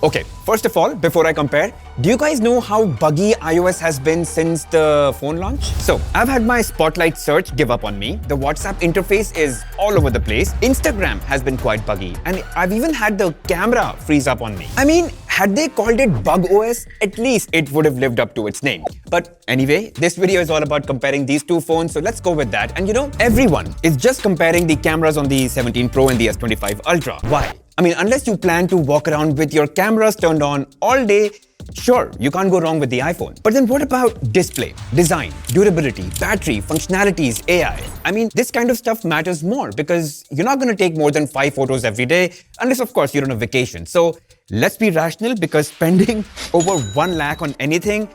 Okay, first of all, before I compare, do you guys know how buggy iOS has been since the phone launch? So, I've had my Spotlight search give up on me. The WhatsApp interface is all over the place. Instagram has been quite buggy. And I've even had the camera freeze up on me. I mean, had they called it Bug OS, at least it would have lived up to its name. But anyway, this video is all about comparing these two phones, so let's go with that. And you know, everyone is just comparing the cameras on the 17 Pro and the S25 Ultra. Why? I mean, unless you plan to walk around with your cameras turned on all day, sure, you can't go wrong with the iPhone. But then what about display, design, durability, battery, functionalities, AI? I mean, this kind of stuff matters more because you're not going to take more than 5 photos every day, unless of course you're on a vacation. So let's be rational because spending over 1 lakh on anything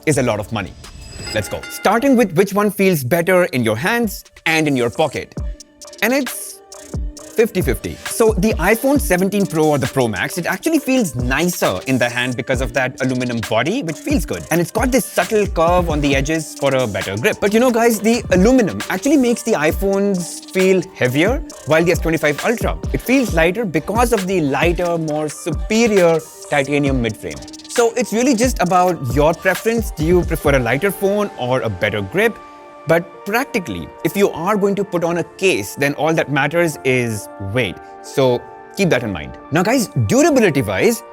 is a lot of money. Let's go. Starting with which one feels better in your hands and in your pocket. And it's 50-50. So the iPhone 17 Pro or the Pro Max, it actually feels nicer in the hand because of that aluminum body, which feels good. And it's got this subtle curve on the edges for a better grip. But you know guys, the aluminum actually makes the iPhones feel heavier, while the S25 Ultra, it feels lighter because of the lighter, more superior titanium midframe. So it's really just about your preference. Do you prefer a lighter phone or a better grip? But practically, if you are going to put on a case, then all that matters is weight. So keep that in mind. Now guys, durability-wise,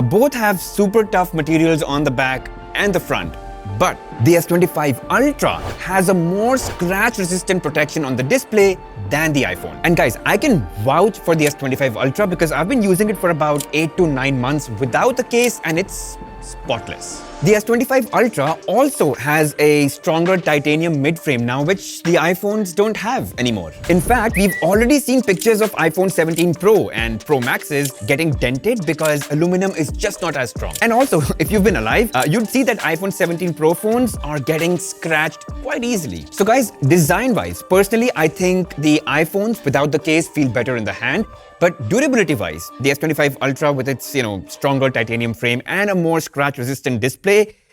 both have super tough materials on the back and the front. But the S25 Ultra has a more scratch-resistant protection on the display than the iPhone. And guys, I can vouch for the S25 Ultra because I've been using it for about 8 to 9 months without the case and it's spotless. The S25 Ultra also has a stronger titanium midframe now, which the iPhones don't have anymore. In fact, we've already seen pictures of iPhone 17 Pro and Pro Maxes getting dented because aluminum is just not as strong. And also, if you've been alive, you'd see that iPhone 17 Pro phones are getting scratched quite easily. So guys, design-wise, personally, I think the iPhones without the case feel better in the hand. But durability-wise, the S25 Ultra with its, stronger titanium frame and a more scratch-resistant display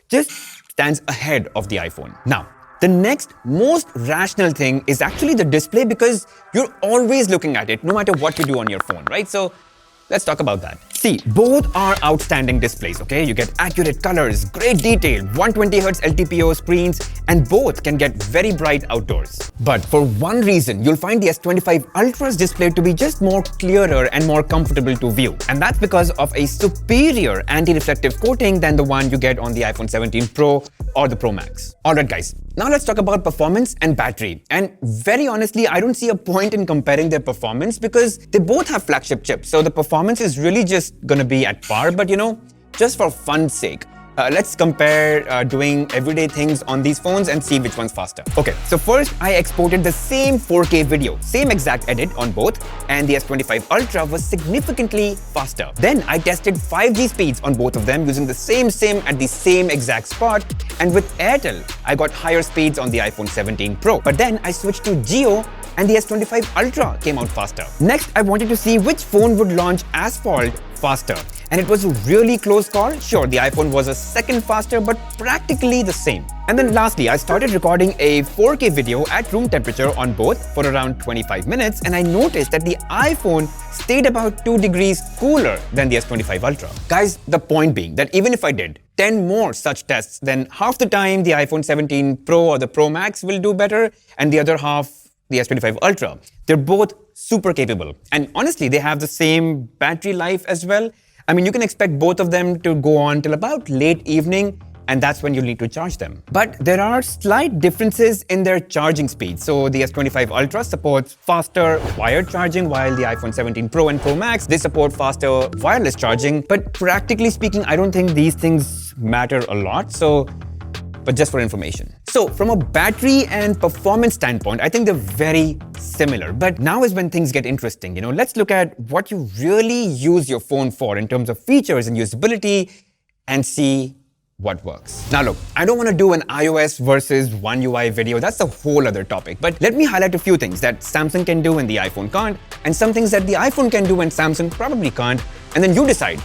just stands ahead of the iPhone. Now, the next most rational thing is actually the display because you're always looking at it no matter what you do on your phone, right? So let's talk about that. See, both are outstanding displays, okay? You get accurate colors, great detail, 120Hz LTPO screens, and both can get very bright outdoors. But for one reason, you'll find the S25 Ultra's display to be just more clearer and more comfortable to view. And that's because of a superior anti-reflective coating than the one you get on the iPhone 17 Pro or the Pro Max. Alright guys, now let's talk about performance and battery. And very honestly, I don't see a point in comparing their performance because they both have flagship chips. So the performance is really just gonna be at par, but just for fun's sake, let's compare doing everyday things on these phones and see which one's faster. Okay, so first I exported the same 4K video, same exact edit on both, and the S25 Ultra was significantly faster. Then I tested 5G speeds on both of them using the same SIM at the same exact spot, and with Airtel, I got higher speeds on the iPhone 17 Pro. But then I switched to Jio and the S25 Ultra came out faster. Next, I wanted to see which phone would launch Asphalt faster. And it was a really close call. Sure, the iPhone was a second faster, but practically the same. And then lastly, I started recording a 4K video at room temperature on both for around 25 minutes, and I noticed that the iPhone stayed about 2 degrees cooler than the S25 Ultra. Guys, the point being that even if I did 10 more such tests, then half the time the iPhone 17 Pro or the Pro Max will do better, and the other half the S25 Ultra. They're both super capable. And honestly, they have the same battery life as well. I mean, you can expect both of them to go on till about late evening, and that's when you'll need to charge them. But there are slight differences in their charging speed. So the S25 Ultra supports faster wired charging, while the iPhone 17 Pro and Pro Max, they support faster wireless charging. But practically speaking, I don't think these things matter a lot. But just for information. So from a battery and performance standpoint, I think they're very similar. But now is when things get interesting. Let's look at what you really use your phone for in terms of features and usability and see what works. Now look, I don't want to do an iOS versus One UI video. That's a whole other topic. But let me highlight a few things that Samsung can do and the iPhone can't, and some things that the iPhone can do and Samsung probably can't, and then you decide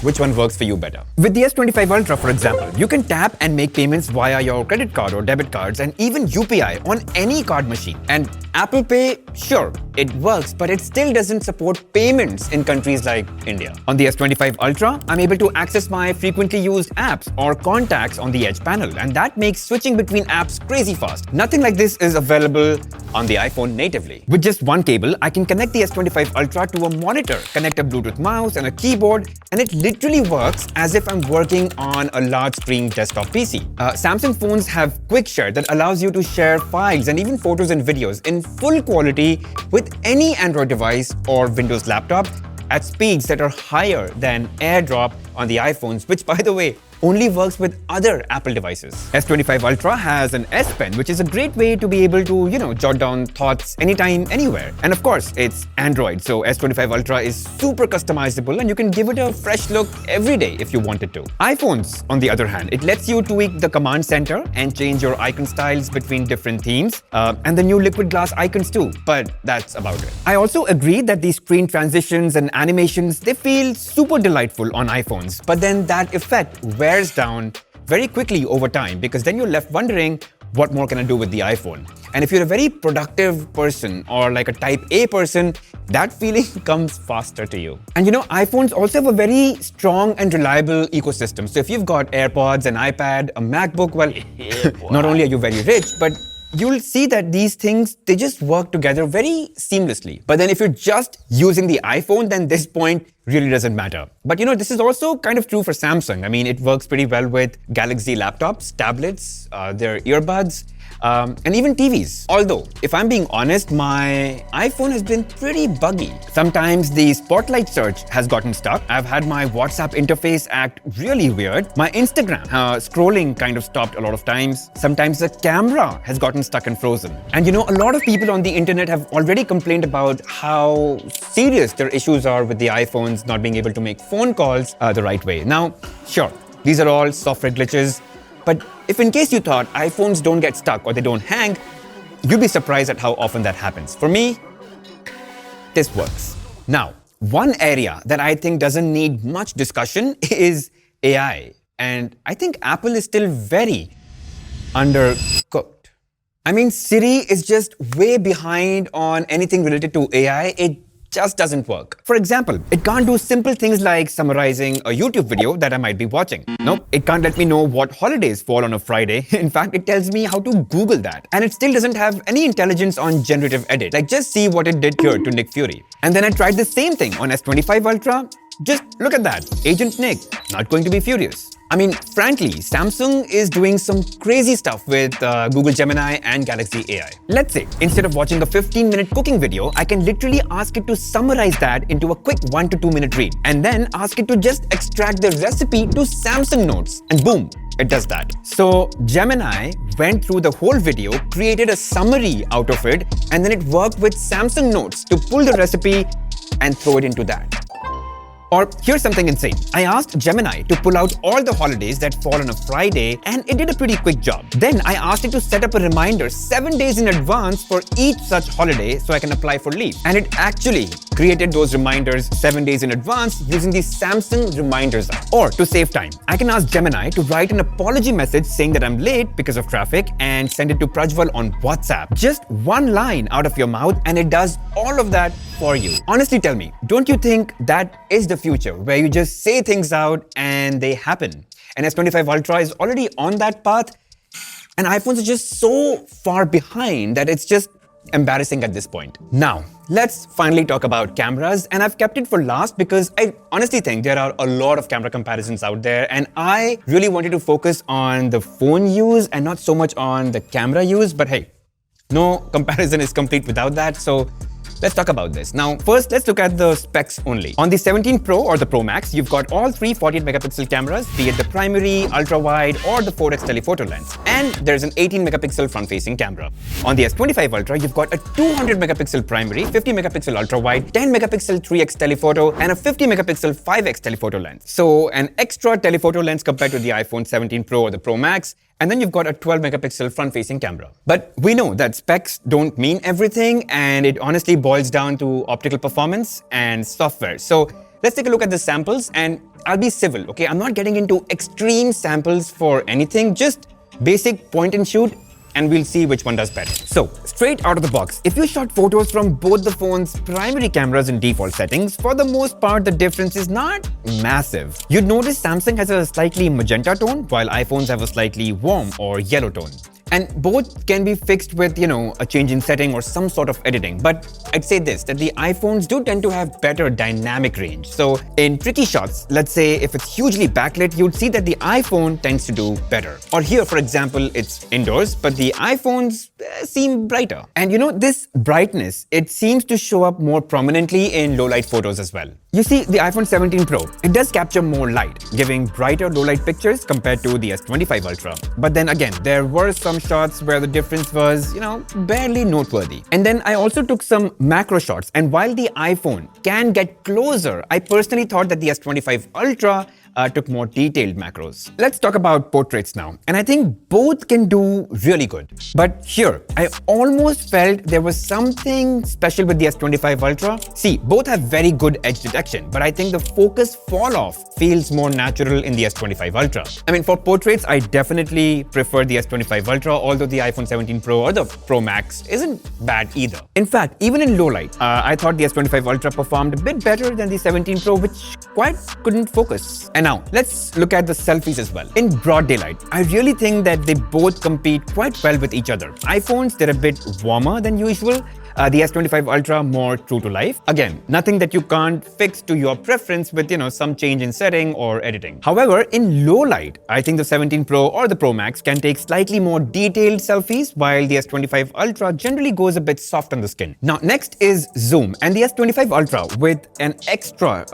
which one works for you better. With the S25 Ultra, for example, you can tap and make payments via your credit card or debit cards and even UPI on any card machine. And Apple Pay, sure, it works, but it still doesn't support payments in countries like India. On the S25 Ultra, I'm able to access my frequently used apps or contacts on the Edge panel, and that makes switching between apps crazy fast. Nothing like this is available on the iPhone natively. With just one cable, I can connect the S25 Ultra to a monitor, connect a Bluetooth mouse and a keyboard, and it literally works as if I'm working on a large screen desktop PC. Samsung phones have Quick Share that allows you to share files and even photos and videos in full quality with any Android device or Windows laptop at speeds that are higher than AirDrop on the iPhones, which, by the way, only works with other Apple devices. S25 Ultra has an S Pen, which is a great way to be able to, jot down thoughts anytime, anywhere. And of course, it's Android, so S25 Ultra is super customizable and you can give it a fresh look every day if you wanted to. iPhones, on the other hand, it lets you tweak the command center and change your icon styles between different themes, and the new liquid glass icons too, but that's about it. I also agree that these screen transitions and animations, they feel super delightful on iPhones, but then that effect wears down very quickly over time because then you're left wondering, what more can I do with the iPhone? And if you're a very productive person or like a type A person, that feeling comes faster to you. And iPhones also have a very strong and reliable ecosystem. So if you've got AirPods, an iPad, a MacBook, well, not only are you very rich, but you'll see that these things, they just work together very seamlessly. But then if you're just using the iPhone, then this point really doesn't matter. But this is also kind of true for Samsung. I mean, it works pretty well with Galaxy laptops, tablets, their earbuds, and even TVs. Although, if I'm being honest, my iPhone has been pretty buggy. Sometimes the spotlight search has gotten stuck. I've had my WhatsApp interface act really weird. My Instagram scrolling kind of stopped a lot of times. Sometimes the camera has gotten stuck and frozen. And a lot of people on the internet have already complained about how serious their issues are with the iPhones not being able to make phone calls the right way. Now, sure, these are all software glitches. But if in case you thought iPhones don't get stuck or they don't hang, you'd be surprised at how often that happens. For me, this works. Now, one area that I think doesn't need much discussion is AI. And I think Apple is still very undercooked. I mean, Siri is just way behind on anything related to AI. It just doesn't work. For example, it can't do simple things like summarizing a YouTube video that I might be watching. Nope, it can't let me know what holidays fall on a Friday. In fact, it tells me how to Google that. And it still doesn't have any intelligence on generative edit. Like, just see what it did here to Nick Fury. And then I tried the same thing on S25 Ultra. Just look at that. Agent Nick, not going to be furious. I mean, frankly, Samsung is doing some crazy stuff with Google Gemini and Galaxy AI. Let's say, instead of watching a 15-minute cooking video, I can literally ask it to summarize that into a quick 1 to 2 minute read, and then ask it to just extract the recipe to Samsung Notes, and boom, it does that. So Gemini went through the whole video, created a summary out of it, and then it worked with Samsung Notes to pull the recipe and throw it into that. Or here's something insane. I asked Gemini to pull out all the holidays that fall on a Friday, and it did a pretty quick job. Then I asked it to set up a reminder 7 days in advance for each such holiday so I can apply for leave. And it actually created those reminders 7 days in advance using the Samsung Reminders app. Or to save time, I can ask Gemini to write an apology message saying that I'm late because of traffic and send it to Prajwal on WhatsApp. Just one line out of your mouth and it does all of that for you. Honestly, tell me, don't you think that is the future where you just say things out and they happen? And S25 Ultra is already on that path, and iPhones are just so far behind that it's just embarrassing at this point. Now, let's finally talk about cameras, and I've kept it for last because I honestly think there are a lot of camera comparisons out there, and I really wanted to focus on the phone use and not so much on the camera use, but hey, no comparison is complete without that, so let's talk about this. Now, first, let's look at the specs only. On the 17 Pro or the Pro Max, you've got all three 48 megapixel cameras, be it the primary, ultra-wide, or the 4x telephoto lens. And there's an 18 megapixel front-facing camera. On the S25 Ultra, you've got a 200 megapixel primary, 50 megapixel ultra-wide, 10 megapixel 3x telephoto, and a 50 megapixel 5x telephoto lens. So an extra telephoto lens compared to the iPhone 17 Pro or the Pro Max. And then you've got a 12 megapixel front-facing camera. But we know that specs don't mean everything, and it honestly boils down to optical performance and software. So let's take a look at the samples, and I'll be civil, okay? I'm not getting into extreme samples for anything, just basic point and shoot and we'll see which one does better. So, straight out of the box, if you shot photos from both the phone's primary cameras in default settings, for the most part, the difference is not massive. You'd notice Samsung has a slightly magenta tone, while iPhones have a slightly warm or yellow tone. And both can be fixed with, a change in setting or some sort of editing. But I'd say this, that the iPhones do tend to have better dynamic range. So in tricky shots, let's say if it's hugely backlit, you'd see that the iPhone tends to do better. Or here, for example, it's indoors, but the iPhones seem brighter. And this brightness, it seems to show up more prominently in low light photos as well. You see, the iPhone 17 Pro, it does capture more light, giving brighter low light pictures compared to the S25 Ultra. But then again, there were some shots where the difference was, barely noteworthy. And then I also took some macro shots, and while the iPhone can get closer, I personally thought that the S25 Ultra took more detailed macros. Let's talk about portraits now. And I think both can do really good. But here, I almost felt there was something special with the S25 Ultra. See, both have very good edge detection, but I think the focus fall off feels more natural in the S25 Ultra. I mean, for portraits, I definitely prefer the S25 Ultra, although the iPhone 17 Pro or the Pro Max isn't bad either. In fact, even in low light, I thought the S25 Ultra performed a bit better than the 17 Pro, which quite couldn't focus. And now, let's look at the selfies as well. In broad daylight, I really think that they both compete quite well with each other. iPhones, they're a bit warmer than usual. The S25 Ultra more true to life. Again, nothing that you can't fix to your preference with, some change in setting or editing. However, in low light, I think the 17 Pro or the Pro Max can take slightly more detailed selfies, while the S25 Ultra generally goes a bit soft on the skin. Now, next is zoom. And the S25 Ultra with an extra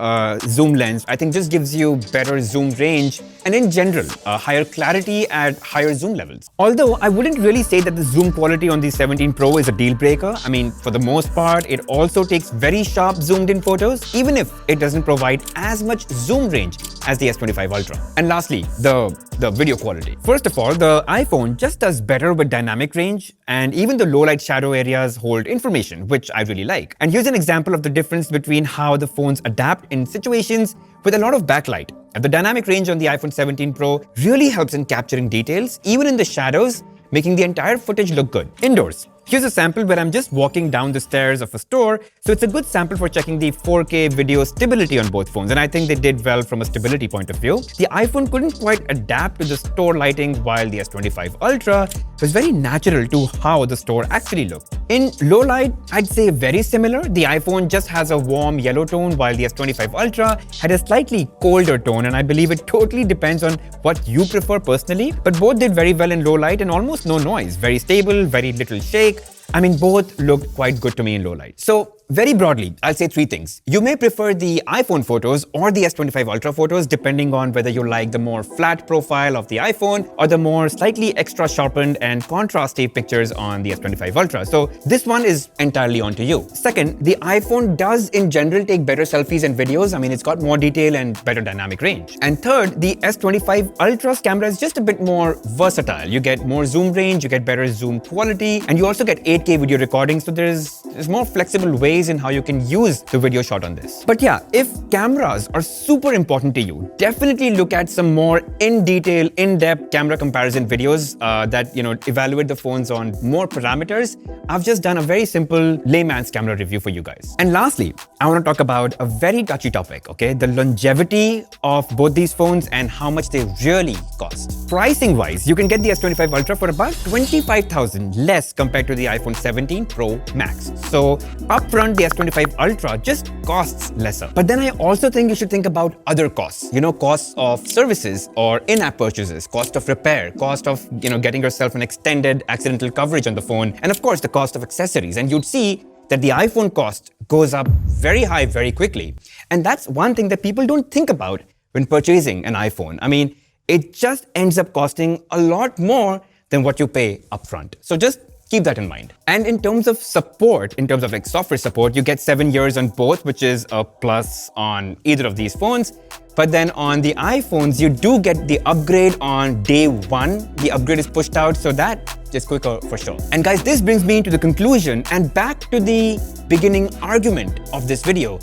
zoom lens, I think just gives you better zoom range and in general, higher clarity at higher zoom levels. Although, I wouldn't really say that the zoom quality on the 17 Pro is a deal breaker. I mean, for the most part, it also takes very sharp zoomed in photos, even if it doesn't provide as much zoom range as the S25 Ultra. And lastly, the video quality. First of all, the iPhone just does better with dynamic range, and even the low light shadow areas hold information, which I really like. And here's an example of the difference between how the phones adapt in situations with a lot of backlight. And the dynamic range on the iPhone 17 Pro really helps in capturing details, even in the shadows, making the entire footage look good. Indoors, here's a sample where I'm just walking down the stairs of a store, so it's a good sample for checking the 4K video stability on both phones, and I think they did well from a stability point of view. The iPhone couldn't quite adapt to the store lighting, while the S25 Ultra was very natural to how the store actually looked. In low light, I'd say very similar. The iPhone just has a warm yellow tone, while the S25 Ultra had a slightly colder tone, and I believe it totally depends on what you prefer personally. But both did very well in low light and almost no noise. Very stable, very little shake. I mean, both looked quite good to me in low light. So, very broadly, I'll say three things. You may prefer the iPhone photos or the S25 Ultra photos depending on whether you like the more flat profile of the iPhone or the more slightly extra sharpened and contrasty pictures on the S25 Ultra. So this one is entirely on to you. Second, the iPhone does in general take better selfies and videos. I mean, it's got more detail and better dynamic range. And third, the S25 Ultra's camera is just a bit more versatile. You get more zoom range, you get better zoom quality, and you also get 8K video recording. So there's more flexible ways in how you can use the video shot on this. But yeah, if cameras are super important to you, definitely look at some more in-detail, in-depth camera comparison videos that evaluate the phones on more parameters. I've just done a very simple layman's camera review for you guys. And lastly, I want to talk about a very touchy topic, okay? The longevity of both these phones and how much they really cost. Pricing-wise, you can get the S25 Ultra for about $25,000 less compared to the iPhone 17 Pro Max. So upfront, the S25 Ultra just costs lesser. But then I also think you should think about other costs. Costs of services or in-app purchases, cost of repair, cost of, getting yourself an extended accidental coverage on the phone, and of course the cost of accessories. And you'd see that the iPhone cost goes up very high very quickly. And that's one thing that people don't think about when purchasing an iPhone. I mean, it just ends up costing a lot more than what you pay upfront. So just keep that in mind. And in terms of support, in terms of software support, you get 7 years on both, which is a plus on either of these phones. But then on the iPhones, you do get the upgrade on day one. The upgrade is pushed out, so that is quicker for sure. And guys, this brings me to the conclusion and back to the beginning argument of this video.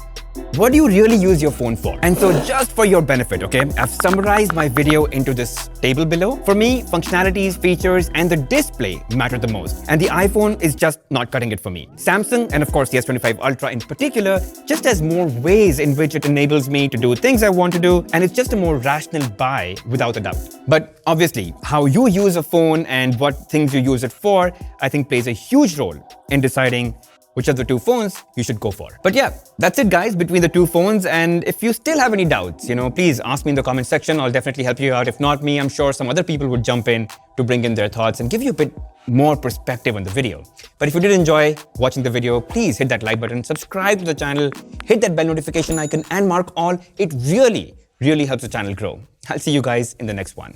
What do you really use your phone for? And so just for your benefit, okay, I've summarized my video into this table below. For me, functionalities, features, and the display matter the most. And the iPhone is just not cutting it for me. Samsung, and of course the S25 Ultra in particular, just has more ways in which it enables me to do things I want to do, and it's just a more rational buy without a doubt. But obviously, how you use a phone and what things you use it for, I think plays a huge role in deciding which of the two phones you should go for. But yeah, that's it guys between the two phones. And if you still have any doubts, please ask me in the comment section. I'll definitely help you out. If not me, I'm sure some other people would jump in to bring in their thoughts and give you a bit more perspective on the video. But if you did enjoy watching the video, please hit that like button, subscribe to the channel, hit that bell notification icon and mark all. It really helps the channel grow. I'll see you guys in the next one.